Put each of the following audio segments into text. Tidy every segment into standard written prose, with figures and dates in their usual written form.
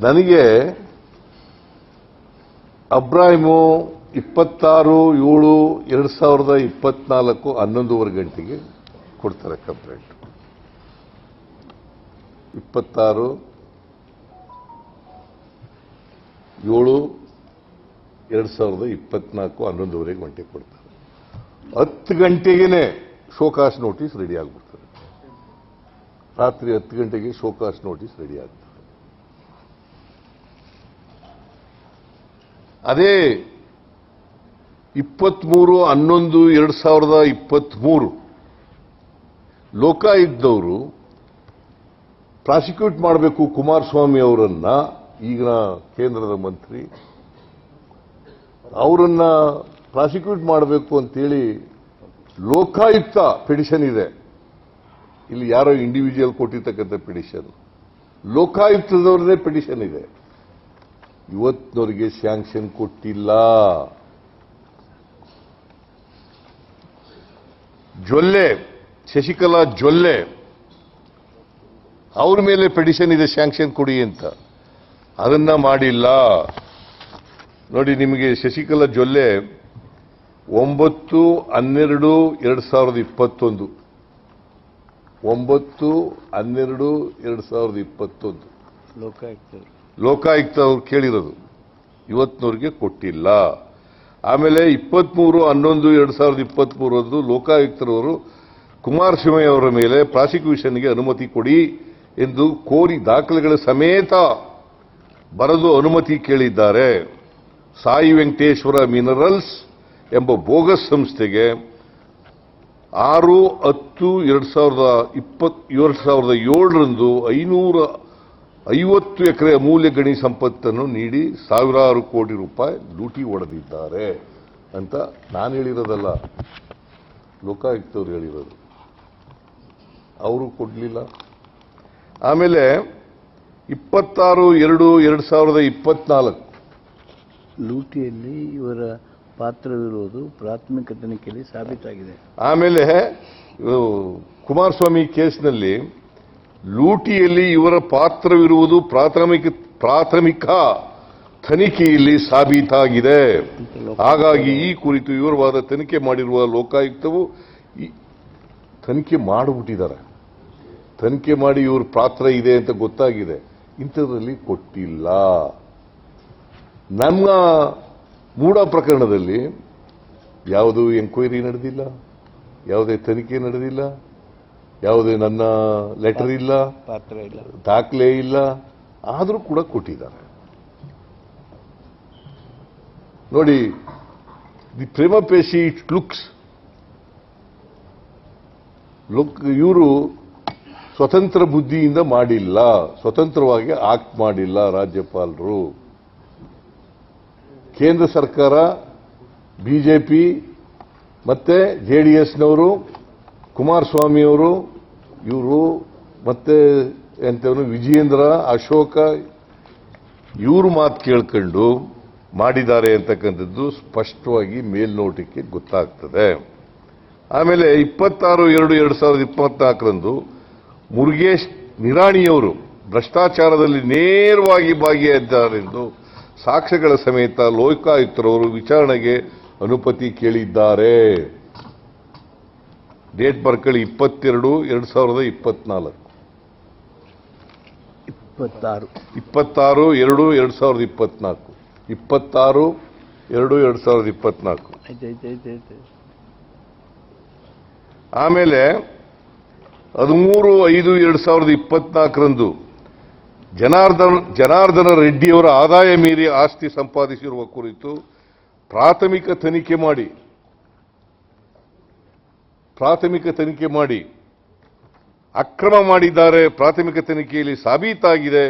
ನನಗೆ ಅಬ್ರಾಹಿಮು 26/7/2024 11:30 ಗಂಟೆಗೆ ಕೊಡ್ತಾರೆ ಕಂಪ್ಲೇಂಟ್. 26/7/2024 11:30 ಗಂಟೆಗೆ ಕೊಡ್ತಾರೆ. 10 ಗಂಟೆಗೇನೆ ಶೋಕಾಸ್ ನೋಟಿಸ್ ರೆಡಿ ಆಗ್ಬಿಡ್ತಾರೆ. ರಾತ್ರಿ 10 ಗಂಟೆಗೆ ಶೋಕಾಸ್ ನೋಟಿಸ್ ರೆಡಿ ಆಗ್ತದೆ. ಅದೇ 23/11/2023 ಲೋಕಾಯುಕ್ತದವರು ಪ್ರಾಸಿಕ್ಯೂಟ್ ಮಾಡಬೇಕು ಕುಮಾರಸ್ವಾಮಿ ಅವರನ್ನ, ಈಗಿನ ಕೇಂದ್ರದ ಮಂತ್ರಿ ಅವರನ್ನ ಪ್ರಾಸಿಕ್ಯೂಟ್ ಮಾಡಬೇಕು ಅಂತೇಳಿ ಲೋಕಾಯುಕ್ತ ಪಿಟಿಷನ್ ಇದೆ. ಇಲ್ಲಿ ಯಾರೋ ಇಂಡಿವಿಜುವಲ್ ಕೊಟ್ಟಿರ್ತಕ್ಕಂಥ ಪಿಟಿಷನ್, ಲೋಕಾಯುಕ್ತದವ್ರದೇ ಪಿಟಿಷನ್ ಇದೆ. ಇವತ್ತಿನವರಿಗೆ ಸ್ಯಾಂಕ್ಷನ್ ಕೊಟ್ಟಿಲ್ಲ. ಜೊಲ್ಲೆ ಶಶಿಕಲಾ ಜೊಲ್ಲೆ ಅವ್ರ ಮೇಲೆ ಪಿಟಿಷನ್ ಇದೆ ಸ್ಯಾಂಕ್ಷನ್ ಕೊಡಿ ಅಂತ, ಅದನ್ನ ಮಾಡಿಲ್ಲ. ನೋಡಿ, ನಿಮಗೆ ಶಶಿಕಲಾ ಜೊಲ್ಲೆ 9/12/2021 9/12/2021 ಲೋಕಾಯುಕ್ತ ಅವ್ರು ಕೇಳಿರೋದು, ಇವತ್ತಿನವ್ರಿಗೆ ಕೊಟ್ಟಿಲ್ಲ. ಆಮೇಲೆ 23/11/2023 ಲೋಕಾಯುಕ್ತರವರು ಕುಮಾರಸ್ವಾಮಿ ಅವರ ಮೇಲೆ ಪ್ರಾಸಿಕ್ಯೂಷನ್ಗೆ ಅನುಮತಿ ಕೊಡಿ ಎಂದು ಕೋರಿ ದಾಖಲೆಗಳ ಸಮೇತ ಬರೆದು ಅನುಮತಿ ಕೇಳಿದ್ದಾರೆ. ಸಾಯಿ ವೆಂಕಟೇಶ್ವರ ಮಿನರಲ್ಸ್ ಎಂಬ ಬೋಗಸ್ ಸಂಸ್ಥೆಗೆ 6/10/2007 550 ಎಕರೆ ಅಮೂಲ್ಯ ಗಣಿ ಸಂಪತ್ತನ್ನು ನೀಡಿ ಸಾವಿರಾರು ಕೋಟಿ ರೂಪಾಯಿ ಲೂಟಿ ಹೊಡೆದಿದ್ದಾರೆ ಅಂತ ನಾನು ಹೇಳಿರೋದಲ್ಲ, ಲೋಕಾಯುಕ್ತವ್ರು ಹೇಳಿರೋದು. ಅವರು ಕೊಡಲಿಲ್ಲ. ಆಮೇಲೆ 26/2/2024 ಲೂಟಿಯಲ್ಲಿ ಇವರ ಪಾತ್ರವಿರುವುದು ಪ್ರಾಥಮಿಕ ತನಿಖೆಯಲ್ಲಿ ಸಾಬೀತಾಗಿದೆ. ಆಮೇಲೆ ಕುಮಾರಸ್ವಾಮಿ ಕೇಸ್ನಲ್ಲಿ ಲೂಟಿಯಲ್ಲಿ ಇವರ ಪಾತ್ರವಿರುವುದು ಪ್ರಾಥಮಿಕ ತನಿಖೆಯಲ್ಲಿ ಸಾಬೀತಾಗಿದೆ. ಹಾಗಾಗಿ ಈ ಕುರಿತು ವಿವರವಾದ ತನಿಖೆ ಮಾಡಿರುವ ಲೋಕಾಯುಕ್ತವು ತನಿಖೆ ಮಾಡಿಬಿಟ್ಟಿದ್ದಾರೆ. ತನಿಖೆ ಮಾಡಿ ಇವ್ರ ಪಾತ್ರ ಇದೆ ಅಂತ ಗೊತ್ತಾಗಿದೆ. ಇಂಥದ್ರಲ್ಲಿ ಕೊಟ್ಟಿಲ್ಲ. ನಮ್ಮ ಮೂಡ ಪ್ರಕರಣದಲ್ಲಿ ಯಾವುದೂ ಎಂಕ್ವೈರಿ ನಡೆದಿಲ್ಲ, ಯಾವುದೇ ತನಿಖೆ ನಡೆದಿಲ್ಲ, ಯಾವುದೇ ನನ್ನ ಲೆಟರ್ ಇಲ್ಲ, ದಾಖಲೆ ಇಲ್ಲ, ಆದರೂ ಕೂಡ ಕೊಟ್ಟಿದ್ದಾರೆ. ನೋಡಿ, ದಿ ಪ್ರೇಮ ಪೇಶಿ ಇಟ್ ಲುಕ್ಸ್ ಇವರು ಸ್ವತಂತ್ರ ಬುದ್ಧಿಯಿಂದ ಮಾಡಿಲ್ಲ, ಸ್ವತಂತ್ರವಾಗಿ ಆಕ್ಟ್ ಮಾಡಿಲ್ಲ ರಾಜ್ಯಪಾಲರು. ಕೇಂದ್ರ ಸರ್ಕಾರ, ಬಿಜೆಪಿ ಮತ್ತೆ ಜೆಡಿಎಸ್ನವರು, ಕುಮಾರಸ್ವಾಮಿಯವರು, ಇವರು ಮತ್ತೆ ಎಂತವನು ವಿಜಯೇಂದ್ರ, ಅಶೋಕ, ಇವರು ಮಾತು ಕೇಳ್ಕೊಂಡು ಮಾಡಿದ್ದಾರೆ ಅಂತಕ್ಕಂಥದ್ದು ಸ್ಪಷ್ಟವಾಗಿ ಮೇಲ್ನೋಟಕ್ಕೆ ಗೊತ್ತಾಗ್ತದೆ. ಆಮೇಲೆ 26/2/2024 ಮುರುಗೇಶ್ ನಿರಾಣಿಯವರು ಭ್ರಷ್ಟಾಚಾರದಲ್ಲಿ ನೇರವಾಗಿ ಭಾಗಿಯಾಗಿದ್ದಾರೆಂದು ಸಾಕ್ಷ್ಯಗಳ ಸಮೇತ ಲೋಕಾಯುಕ್ತರವರು ವಿಚಾರಣೆಗೆ ಅನುಮತಿ ಕೇಳಿದ್ದಾರೆ. ಡೇಟ್ ಬರ್ಕೊಳ್ಳಿ, 22/2024 26/2/2024 26/2/2024. ಆಮೇಲೆ 13/5/2024 ಜನಾರ್ದನ ರೆಡ್ಡಿಯವರ ಆದಾಯ ಮೀರಿ ಆಸ್ತಿ ಸಂಪಾದಿಸಿರುವ ಕುರಿತು ಪ್ರಾಥಮಿಕ ತನಿಖೆ ಮಾಡಿ ಅಕ್ರಮ ಮಾಡಿದ್ದಾರೆ, ಪ್ರಾಥಮಿಕ ತನಿಖೆಯಲ್ಲಿ ಸಾಬೀತಾಗಿದೆ,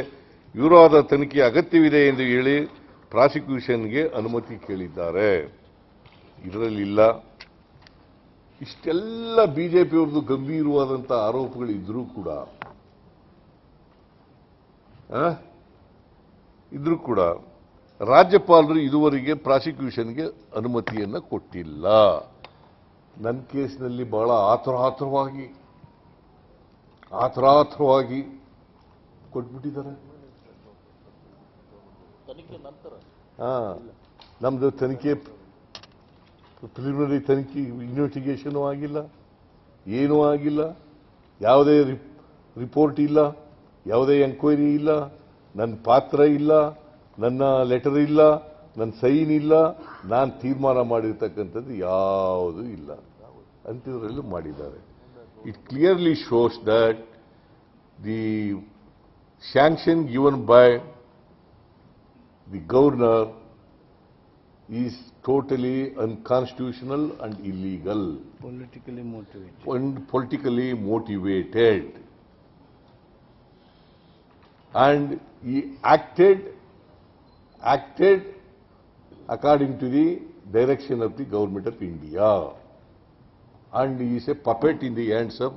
ವಿವರವಾದ ತನಿಖೆ ಅಗತ್ಯವಿದೆ ಎಂದು ಹೇಳಿ ಪ್ರಾಸಿಕ್ಯೂಷನ್ಗೆ ಅನುಮತಿ ಕೇಳಿದ್ದಾರೆ. ಇದರಲ್ಲಿಲ್ಲ. ಇಷ್ಟೆಲ್ಲ ಬಿಜೆಪಿಯವ್ರದ್ದು ಗಂಭೀರವಾದಂತಹ ಆರೋಪಗಳಿದ್ರೂ ಕೂಡ ರಾಜ್ಯಪಾಲರು ಇದುವರೆಗೆ ಪ್ರಾಸಿಕ್ಯೂಷನ್ಗೆ ಅನುಮತಿಯನ್ನು ಕೊಟ್ಟಿಲ್ಲ. ನನ್ನ ಕೇಸ್ನಲ್ಲಿ ಬಹಳ ಆತುರಾತುರವಾಗಿ ಕೊಟ್ಬಿಟ್ಟಿದ್ದಾರೆ. ನಮ್ದು ತನಿಖೆ ಪ್ರಿಲಿಮಿನರಿ ತನಿಖೆ ಇನ್ವೆಸ್ಟಿಗೇಷನ್ ಆಗಿಲ್ಲ, ಏನೂ ಆಗಿಲ್ಲ, ಯಾವುದೇ ರಿಪೋರ್ಟ್ ಇಲ್ಲ, ಯಾವುದೇ ಎಂಕ್ವೈರಿ ಇಲ್ಲ, ನನ್ನ ಪಾತ್ರ ಇಲ್ಲ, ನನ್ನ ಲೆಟರ್ ಇಲ್ಲ, ನನ್ನ ಸೈನ್ ಇಲ್ಲ, ನಾನು ತೀರ್ಮಾನ ಮಾಡಿರ್ತಕ್ಕಂಥದ್ದು ಯಾವುದೂ ಇಲ್ಲ ಅಂತಿದ್ರಲ್ಲೂ ಮಾಡಿದ್ದಾರೆ. It clearly shows that the sanction given by the governor is totally unconstitutional and illegal and politically motivated, and he acted according to the direction of the government of India, and he is a puppet in the hands of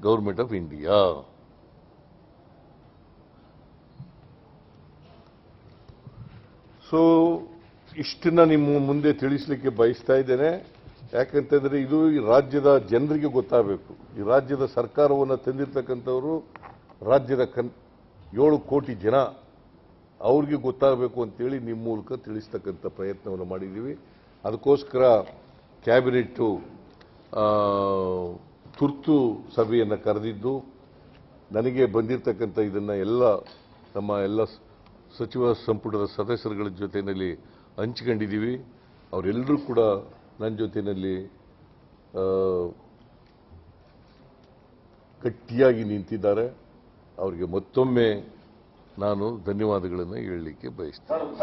government of India. So ಇಷ್ಟನ್ನ ನಿಮ್ಮ ಮುಂದೆ ತಿಳಿಸಲಿಕ್ಕೆ ಬಯಸ್ತಾ ಇದ್ದೇನೆ. ಯಾಕಂತಂದ್ರೆ ಇದು ಈ ರಾಜ್ಯದ ಜನರಿಗೆ ಗೊತ್ತಾಗಬೇಕು. ಈ ರಾಜ್ಯದ ಸರ್ಕಾರವನ್ನು ತಂದಿರತಕ್ಕಂಥವರು ರಾಜ್ಯದ 7 ಕೋಟಿ ಜನ, ಅವ್ರಿಗೆ ಗೊತ್ತಾಗಬೇಕು ಅಂತೇಳಿ ನಿಮ್ಮ ಮೂಲಕ ತಿಳಿಸ್ತಕ್ಕಂಥ ಪ್ರಯತ್ನವನ್ನು ಮಾಡಿದ್ದೀವಿ. ಅದಕ್ಕೋಸ್ಕರ ಕ್ಯಾಬಿನೆಟ್ ತುರ್ತು ಸಭೆಯನ್ನು ಕರೆದಿದ್ದು, ನನಗೆ ಬಂದಿರತಕ್ಕಂಥ ಇದನ್ನ ನಮ್ಮ ಎಲ್ಲ ಸಚಿವ ಸಂಪುಟದ ಸದಸ್ಯರುಗಳ ಜೊತೆಯಲ್ಲಿ ಹಂಚಿಕೊಂಡಿದ್ದೀವಿ. ಅವರೆಲ್ಲರೂ ಕೂಡ ನನ್ನ ಜೊತೆಯಲ್ಲಿ ಗಟ್ಟಿಯಾಗಿ ನಿಂತಿದ್ದಾರೆ. ಅವರಿಗೆ ಮತ್ತೊಮ್ಮೆ ನಾನು ಧನ್ಯವಾದಗಳನ್ನು ಹೇಳಲಿಕ್ಕೆ ಬಯಸ್ತೇನೆ.